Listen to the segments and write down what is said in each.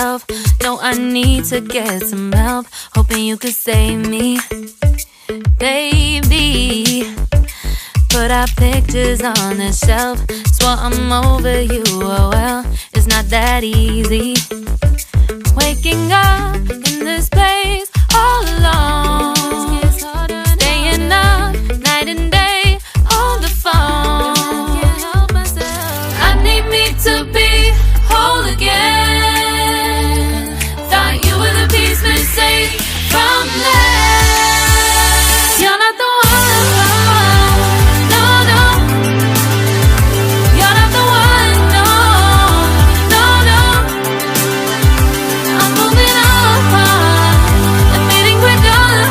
myself. No, I need to get some help. Hoping you could save me, baby. Put our pictures on the shelf. Swore I'm over you, oh well, it's not that easy. Waking up in this place all alone, staying up night and day on the phone. I need me to be whole again. Thought you were the piece missing from left. You're not the one, no, no. You're not the one, no, no, no. I'm moving on, admitting we're done.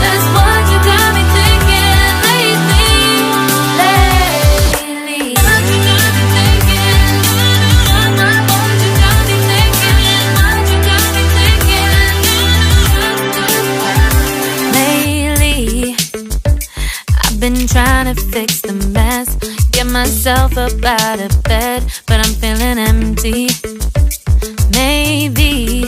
That's what you got me thinking lately. What you got me thinking? What you got me thinking? What you got me thinking? Lately, I've been trying to fix the mess, get myself up out of bed, but I'm feeling empty. Maybe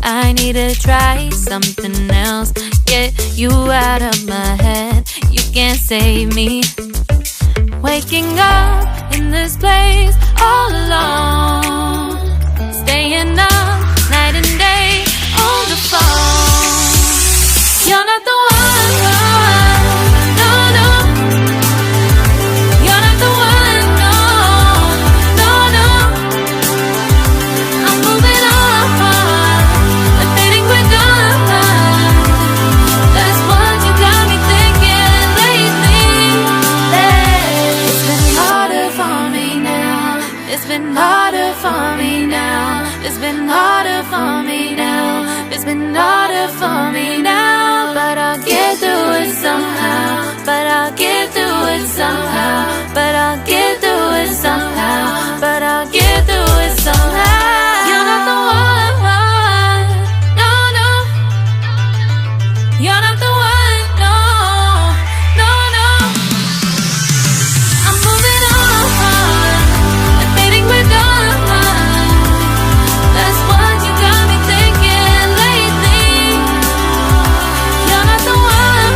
I need to try something else, get you out of my head. You can't save me. Waking up in this place all alone, staying up night and day on the phone. You're not the one, no, no. You're not the one, no, no, no. I'm moving on, admitting we're done. That's what you got me thinking lately. It's been harder for me now. It's been harder for me now. It's been harder for me now. It's been harder for me now. But I'll get through it somehow. But I'll get through it somehow. But I'll get through it somehow. But I'll get through it somehow. You're not the one, no, no. You're not the one, no, no, no. I'm moving on, admitting we're done. That's what you got me thinking lately. You're not the one,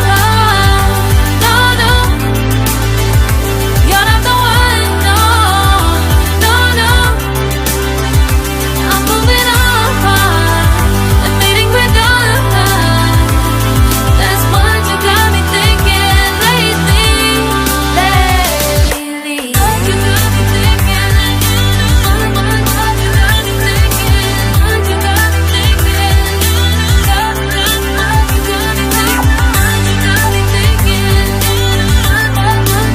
no, no. You're not the one, no, no, no. I'm moving on, admitting we're done. That's what you got me thinking lately. What you got me thinking? What you got me thinking? What you got me thinking? What you got me thinking? What you got me thinking? What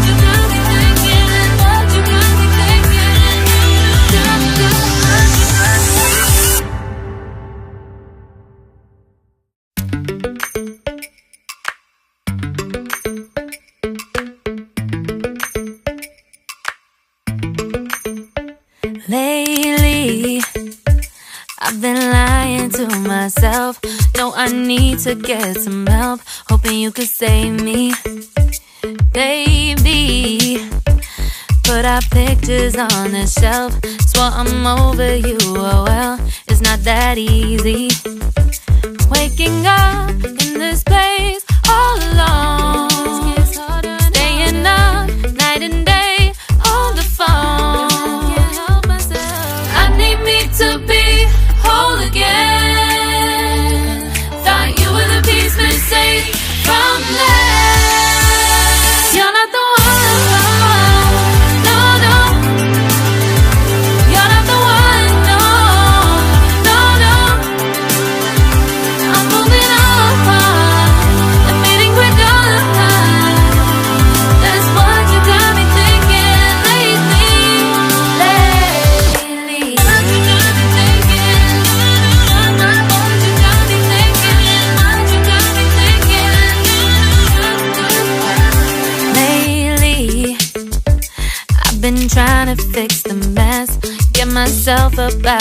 you got me thinking? What you got me thinking? Lately, I've been lying to myself. No, I need to get some help. Hoping you could save me, baby. Put our pictures on the shelf. Swore I'm over you, oh well, it's not that easy. Waking up in this place all alone, staying up night and day on the phone. I need me to be whole again. Thought you were the piece missing from left. You're not the one, no, no. You're not the one, no, no, no. I'm moving on, admitting we're done. That's what you got me thinking lately. What you got me thinking? What you got me thinking? What you got me thinking? Lately, I've been trying to fix the mess, get myself up out